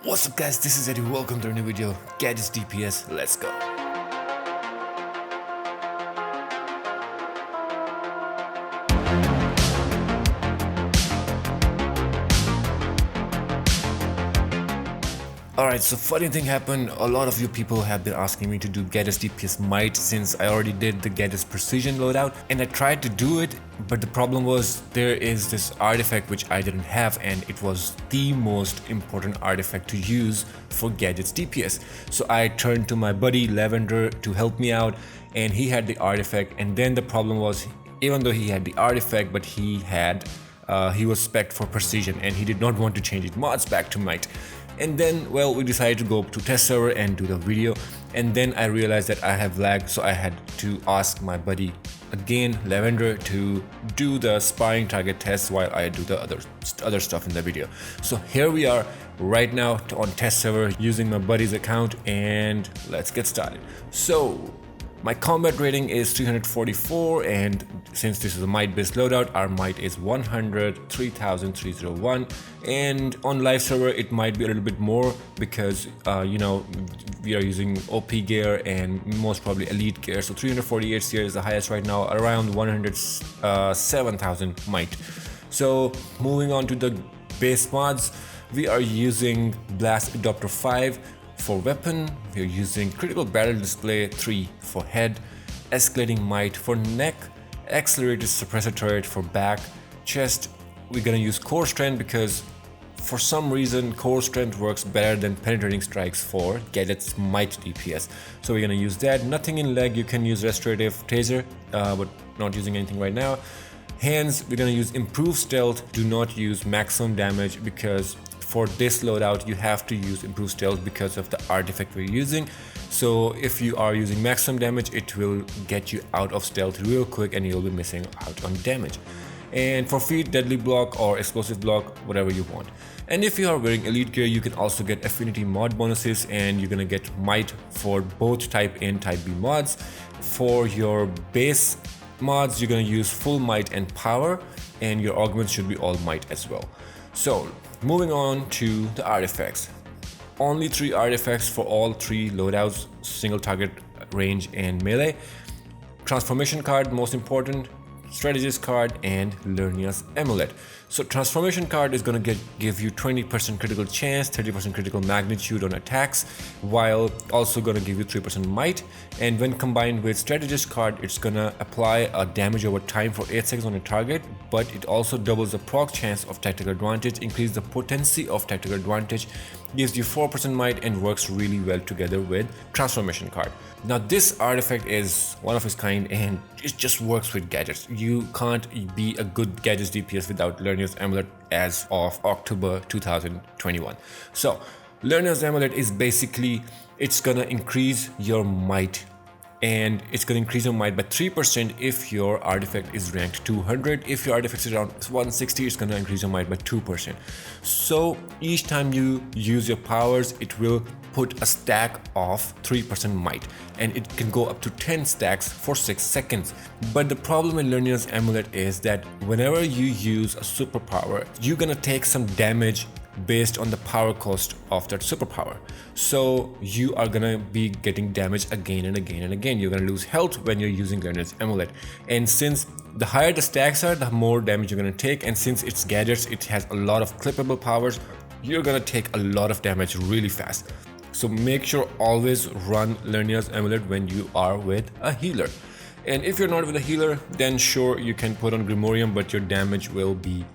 What's up guys, this is Eddie, welcome to a new video. Gadgets DPS, let's go. Alright, so funny thing happened. A lot of you people have been asking me to do Gadgets DPS Might since I already did the Gadgets Precision loadout, and I tried to do it, but the problem was there is this artifact which I didn't have, and it was the most important artifact to use for Gadgets DPS. So I turned to my buddy Lavender to help me out, and he had the artifact. And then the problem was, even though he had the artifact, but he was spec'd for Precision, and he did not want to change his mods back to Might. And then, well, we decided to go to test server and do the video, and then I realized that I have lag, so I had to ask my buddy again, Lavender, to do the sparring target test while I do the other stuff in the video. So here we are right now on test server using my buddy's account, and let's get started. So my combat rating is 344, and since this is a might based loadout, our might is 103,301, and on live server it might be a little bit more because we are using OP gear and most probably elite gear. So 348 here is the highest right now, around 107,000 might. So moving on to the base mods, we are using Blast Adopter 5 for weapon, we're using Critical Barrel Display 3 for head, Escalating Might for neck, Accelerated Suppressor Turret for back, chest. We're gonna use Core Strength because for some reason Core Strength works better than Penetrating Strikes for Gadgets Might DPS. So we're gonna use that. Nothing in leg, you can use Restorative Taser, but not using anything right now. Hands, we're gonna use Improved Stealth, do not use Maximum Damage because for this loadout you have to use Improved Stealth because of the artifact we're using. So if you are using maximum damage, it will get you out of stealth real quick and you'll be missing out on damage. And for feet, Deadly Block or Explosive Block, whatever you want. And if you are wearing elite gear, you can also get affinity mod bonuses, and you're gonna get might for both type A and type B mods. For your base mods, you're gonna use full might and power, and your augments should be all might as well. So moving on to the artifacts. Only 3 artifacts for all 3 loadouts: single target, range, and melee. Transformation card, most important, strategist card, and Lernia's amulet. So transformation card is gonna give you 20% critical chance, 30% critical magnitude on attacks, while also gonna give you 3% might. And when combined with strategist card, it's gonna apply a damage over time for 8 seconds on a target, but it also doubles the proc chance of tactical advantage, increases the potency of tactical advantage, gives you 4% might, and works really well together with transformation card. Now this artifact is one of its kind, and it just works with gadgets. You can't be a good gadgets DPS without Lernia's amulet as of October 2021. So Lernia's amulet is basically, it's gonna increase your might, and it's going to increase your might by 3% if your artifact is ranked 200. If your artifact is around 160, it's going to increase your might by 2%. So each time you use your powers, it will put a stack of 3% might, and it can go up to 10 stacks for 6 seconds. But the problem with Lernia's amulet is that whenever you use a superpower, you're going to take some damage based on the power cost of that superpower. So you are gonna be getting damage again and again and again. You're gonna lose health when you're using Lernia's amulet. And since the higher the stacks are, the more damage you're gonna take. And since it's gadgets, it has a lot of clippable powers, you're gonna take a lot of damage really fast. So make sure always run Lernia's amulet when you are with a healer. And if you're not with a healer, then sure, you can put on Grimorium, but your damage will be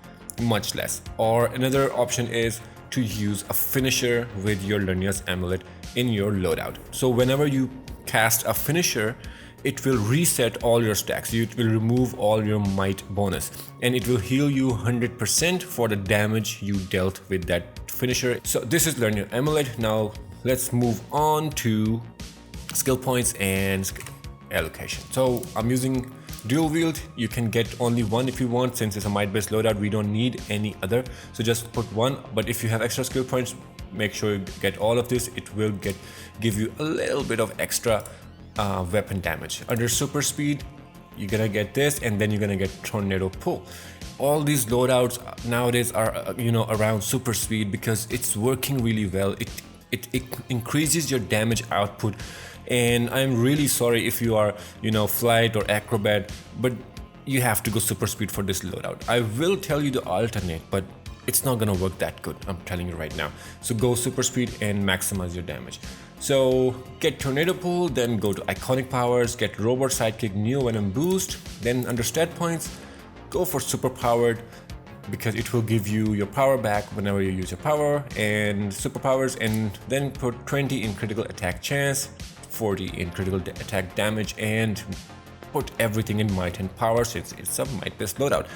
much less. Or another option is to use a finisher with your Lernia's amulet in your loadout. So whenever you cast a finisher, it will reset all your stacks. It will remove all your might bonus, and it will heal you 100% for the damage you dealt with that finisher. So this is Lernia's amulet. Now let's move on to skill points and allocation. So I'm using dual wield. You can get only one if you want. Since it's a might based loadout, we don't need any other, so just put one. But if you have extra skill points, make sure you get all of this. It will give you a little bit of extra weapon damage. Under super speed, you're gonna get this, and then you're gonna get tornado pull. all these loadouts nowadays are around super speed because it's working really well. It increases your damage output, and I'm really sorry if you are flight or acrobat, but you have to go super speed for this loadout. I will tell you the alternate, but it's not gonna work that good, I'm telling you right now. So go super speed and maximize your damage. So get Tornado Pull, then go to iconic powers, get Robot Sidekick Neo Venom boost, then under stat points, go for super powered because it will give you your power back whenever you use your power and superpowers, and then put 20 in critical attack chance, 40 in critical attack damage, and put everything in might and power since it's a might based loadout.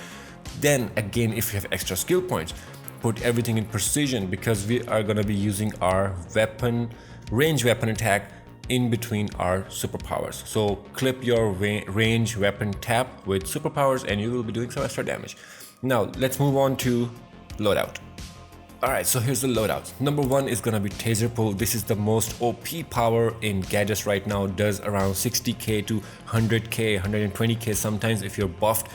Then again, if you have extra skill points, put everything in precision because we are going to be using our range weapon attack in between our superpowers. So clip your range weapon tap with superpowers and you will be doing some extra damage. Now let's move on to loadout. Alright, so here's the loadout. Number 1 is gonna be Taser Pull. This is the most OP power in gadgets right now. Does around 60k to 100k, 120k sometimes if you're buffed,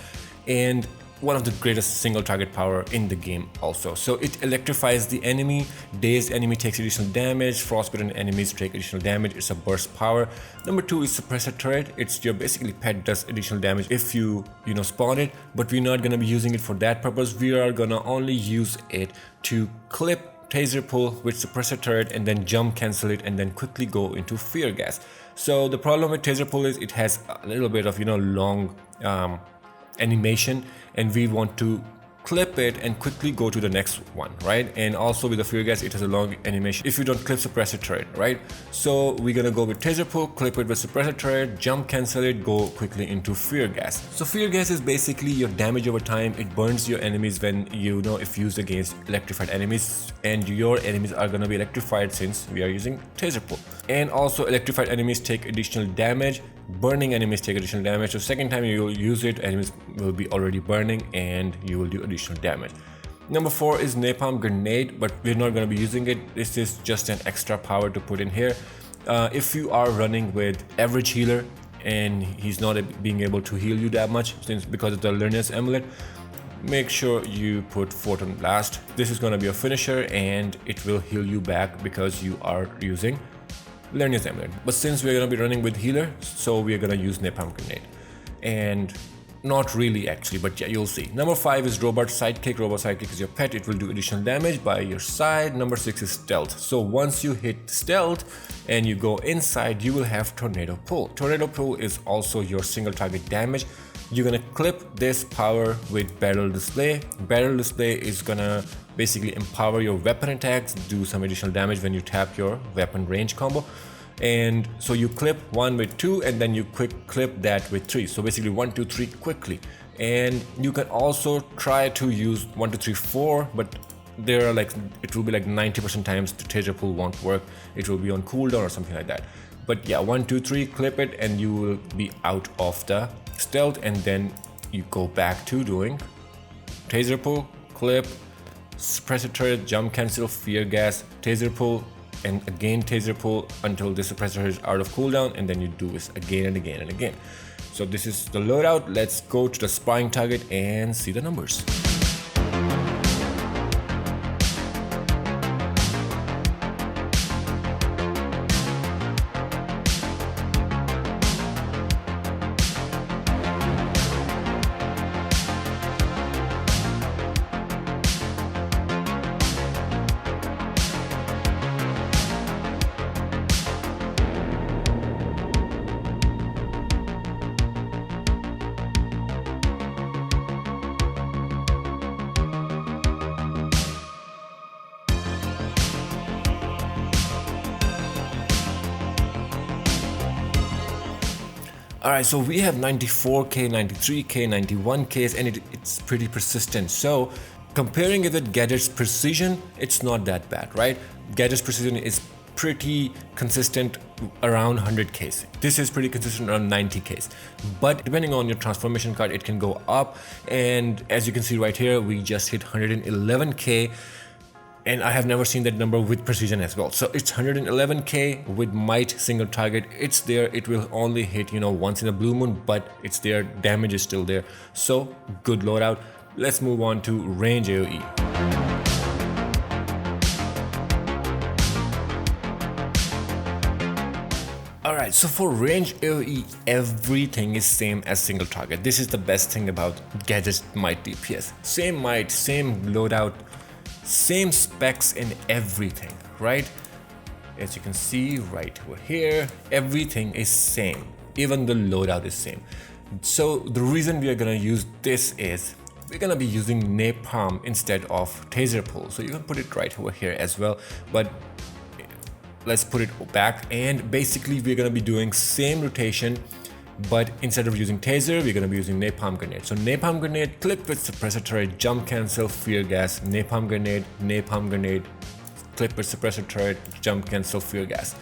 and one of the greatest single target power in the game also. So it electrifies the enemy, dazed enemy takes additional damage, frostbitten enemies take additional damage. It's a burst power. Number 2 is Suppressor Turret. It's your basically pet does additional damage if you spawn it, but we're not gonna be using it for that purpose. We are gonna only use it to clip Taser Pull with Suppressor Turret and then jump cancel it and then quickly go into Fear Gas. So the problem with Taser Pull is it has a little bit of long animation, and we want to clip it and quickly go to the next one, right? And also with the Fear Gas, it has a long animation if you don't clip Suppressor Turret, right? So we're gonna go with Taser Pull, clip it with Suppressor Turret, jump cancel it, go quickly into Fear Gas. So Fear Gas is basically your damage over time. It burns your enemies when if used against electrified enemies, and your enemies are gonna be electrified since we are using Taser Pull. And also electrified enemies take additional damage, burning enemies take additional damage. So second time you will use it, enemies will be already burning and you will do additional damage. Number 4 is Napalm Grenade, but we're not going to be using it. This is just an extra power to put in here. If you are running with average healer and he's not being able to heal you that much because of the Learner's Amulet, make sure you put Photon Blast. This is going to be a finisher and it will heal you back because you are using Learner's Amulet. But since we're going to be running with healer, so we're going to use Napalm Grenade. And not really actually, but yeah, you'll see. Number 5 is Robot Sidekick. Robot Sidekick is your pet. It will do additional damage by your side. Number 6 is Stealth. So once you hit Stealth and you go inside, you will have Tornado Pull. Tornado Pull is also your single target damage. You're gonna clip this power with Barrel Display. Barrel Display is gonna basically empower your weapon attacks, do some additional damage when you tap your weapon range combo. And so you clip 1 with 2 and then you quick clip that with 3. So basically 1, 2, 3 quickly. And you can also try to use 1, 2, 3, 4, but there are it will be 90% times the Taser Pull won't work. It will be on cooldown or something like that. But yeah, 1, 2, 3, clip it and you will be out of the stealth, and then you go back to doing Taser Pull, clip, Suppressor Turret, jump cancel, Fear Gas, Taser Pull, and again Taser Pull until the suppressor is out of cooldown, and then you do this again and again and again. So this is the loadout. Let's go to the spying target and see the numbers. Alright, so we have 94k, 93k, 91k, and it's pretty persistent. So comparing it with Gadget's precision, it's not that bad, right? Gadget's precision is pretty consistent around 100k. This is pretty consistent around 90k. But depending on your transformation card, it can go up. And as you can see right here, we just hit 111k. And I have never seen that number with precision as well. So it's 111k with might single target. It's there. It will only hit once in a blue moon, but it's there. Damage is still there. So good loadout. Let's move on to range AoE. Alright, so for range AoE, everything is same as single target. This is the best thing about gadgets might DPS. Same might, same loadout, same specs and everything, right? As you can see right over here, everything is same. Even the loadout is same. So the reason we are gonna use this is we're gonna be using napalm instead of taser pull. So you can put it right over here as well, but let's put it back, and basically we're gonna be doing same rotation, but instead of using taser, we're gonna be using napalm grenade. So napalm grenade, clip with suppressor turret, jump cancel, fear gas, napalm grenade, clip with suppressor turret, jump cancel, fear gas.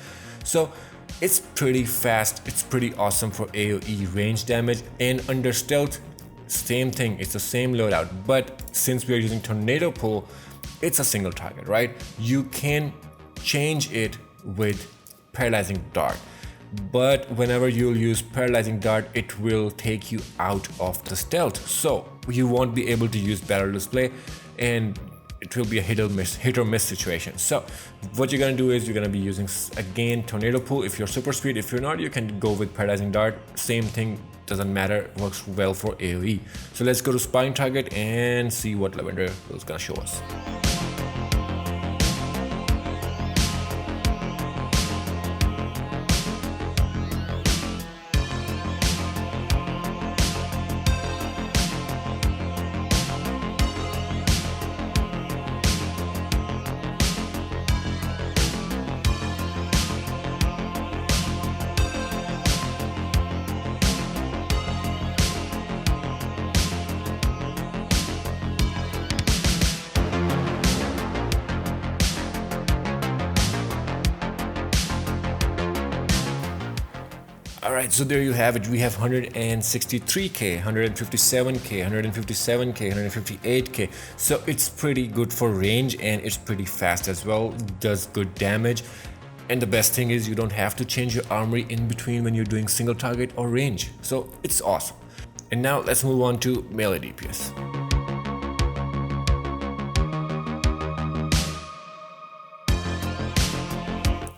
So it's pretty fast, it's pretty awesome for AoE range damage, and under stealth, same thing, it's the same loadout, but since we are using tornado pull, it's a single target, right? You can change it with paralyzing dart, but whenever you'll use paralyzing dart, it will take you out of the stealth, so you won't be able to use barrel display and it will be a hit or miss situation. So what you're gonna do is you're gonna be using again tornado pull if you're super speed. If you're not, you can go with paralyzing dart, same thing, doesn't matter, works well for AoE. So let's go to spying target and see what Lavender is gonna show us. Alright, so there you have it. We have 163k, 157k, 157k, 158k. So it's pretty good for range and it's pretty fast as well. Does good damage. And the best thing is you don't have to change your armory in between when you're doing single target or range. So it's awesome. And now let's move on to melee DPS.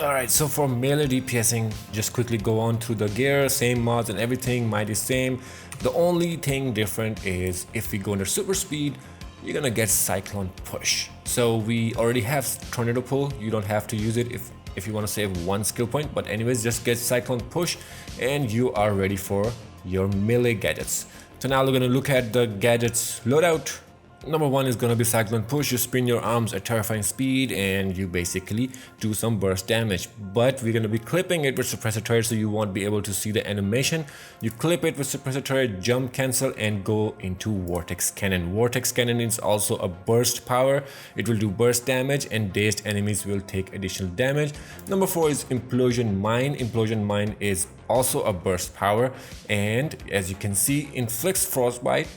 Alright, so for melee DPSing, just quickly go on through the gear, same mods and everything, might is same. The only thing different is if we go under super speed, you're gonna get cyclone push. So we already have tornado pull, you don't have to use it if you want to save one skill point, but anyways, just get cyclone push and you are ready for your melee gadgets. So now we're gonna look at the gadgets loadout. Number one is gonna be cyclone push. You spin your arms at terrifying speed and you basically do some burst damage, but we're gonna be clipping it with suppressor turret so you won't be able to see the animation. You clip it with suppressor turret, jump cancel and go into vortex cannon. Vortex cannon is also a burst power. It will do burst damage and dazed enemies will take additional damage. Number four is implosion mine. Implosion mine is also a burst power, and as you can see, inflicts frostbite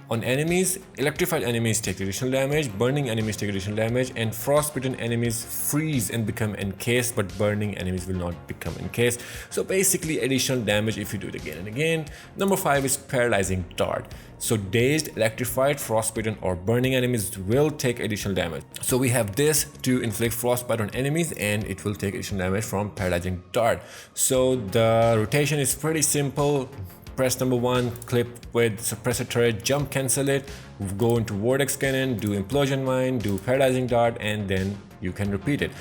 on enemies. Electrified enemies take additional damage, burning enemies take additional damage, and frostbitten enemies freeze and become encased, but burning enemies will not become encased. So basically additional damage if you do it again and again. Number five is paralyzing dart. So dazed, electrified, frostbitten or burning enemies will take additional damage. So we have this to inflict frostbite on enemies and it will take additional damage from paralyzing dart. So the rotation is pretty simple. Press number one, clip with suppressor turret, jump cancel it, go into vortex cannon, do implosion mine, do paralyzing dart, and then you can repeat it.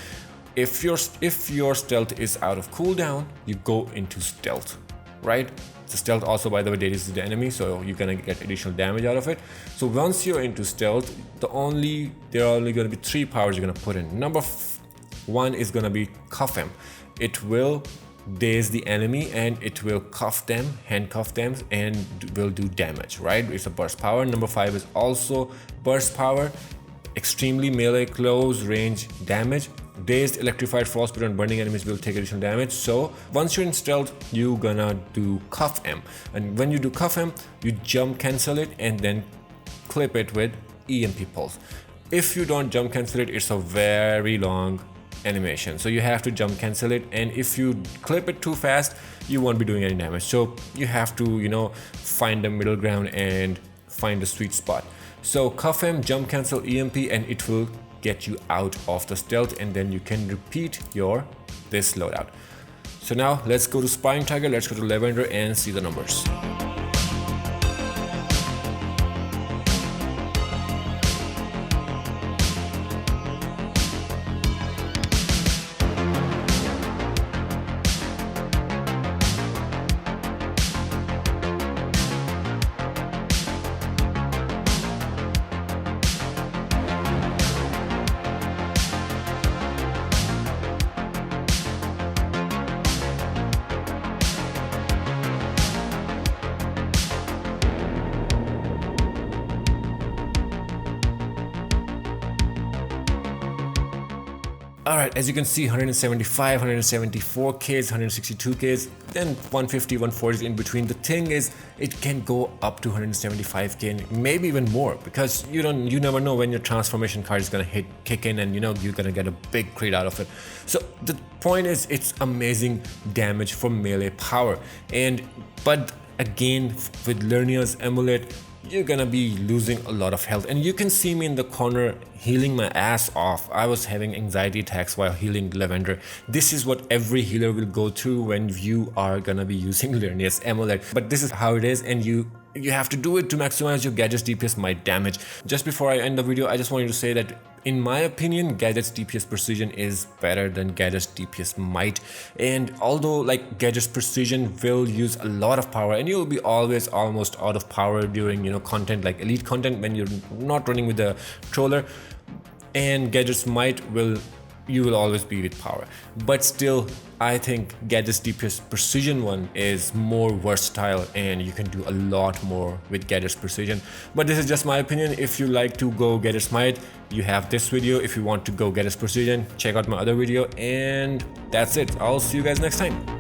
If your stealth is out of cooldown, you go into stealth, right? The stealth also, by the way, dazes the enemy, so you're gonna get additional damage out of it. So once you're into stealth, there are only gonna be three powers you're gonna put in. Number one is gonna be cuff him. It will daze the enemy and it will cuff them, handcuff them, and will do damage, right? It's a burst power. Number five is also burst power, extremely melee close range damage. Dazed, electrified, frostbitten, and burning enemies will take additional damage. So once you're in stealth, you're gonna do cuff him, and when you do cuff him, you jump cancel it and then clip it with EMP pulse. If you don't jump cancel it, it's a very long animation, so you have to jump cancel it, and if you clip it too fast, you won't be doing any damage. So you have to, find the middle ground and find the sweet spot. So cuff him, jump cancel, EMP, and it will get you out of the stealth, and then you can repeat this loadout. So now let's go to Spying Tiger, let's go to Lavender and see the numbers. Alright, as you can see, 175, 174Ks, 162Ks, then 150, 140 in between. The thing is, it can go up to 175K and maybe even more, because you never know when your transformation card is gonna kick in, and you're gonna get a big crit out of it. So the point is, it's amazing damage for melee power. But again, with Lernia's amulet, you're gonna be losing a lot of health, and you can see me in the corner healing my ass off. I was having anxiety attacks while healing Lavender. This is what every healer will go through when you are gonna be using Lernia's amulet, but this is how it is, and you have to do it to maximize your gadget's DPS might damage. Just before I end the video, I just wanted to say that in my opinion, Gadget's DPS Precision is better than Gadget's DPS Might, and although like Gadget's Precision will use a lot of power, and you'll be always almost out of power during content like elite content when you're not running with the troller, and Gadget's Might you will always be with power, but still I think Gadget's DPS Precision one is more versatile, and you can do a lot more with Gadget's Precision. But this is just my opinion. If you like to go Gadget's Might, you have this video. If you want to go Gadget's Precision, check out my other video, and that's it. I'll see you guys next time.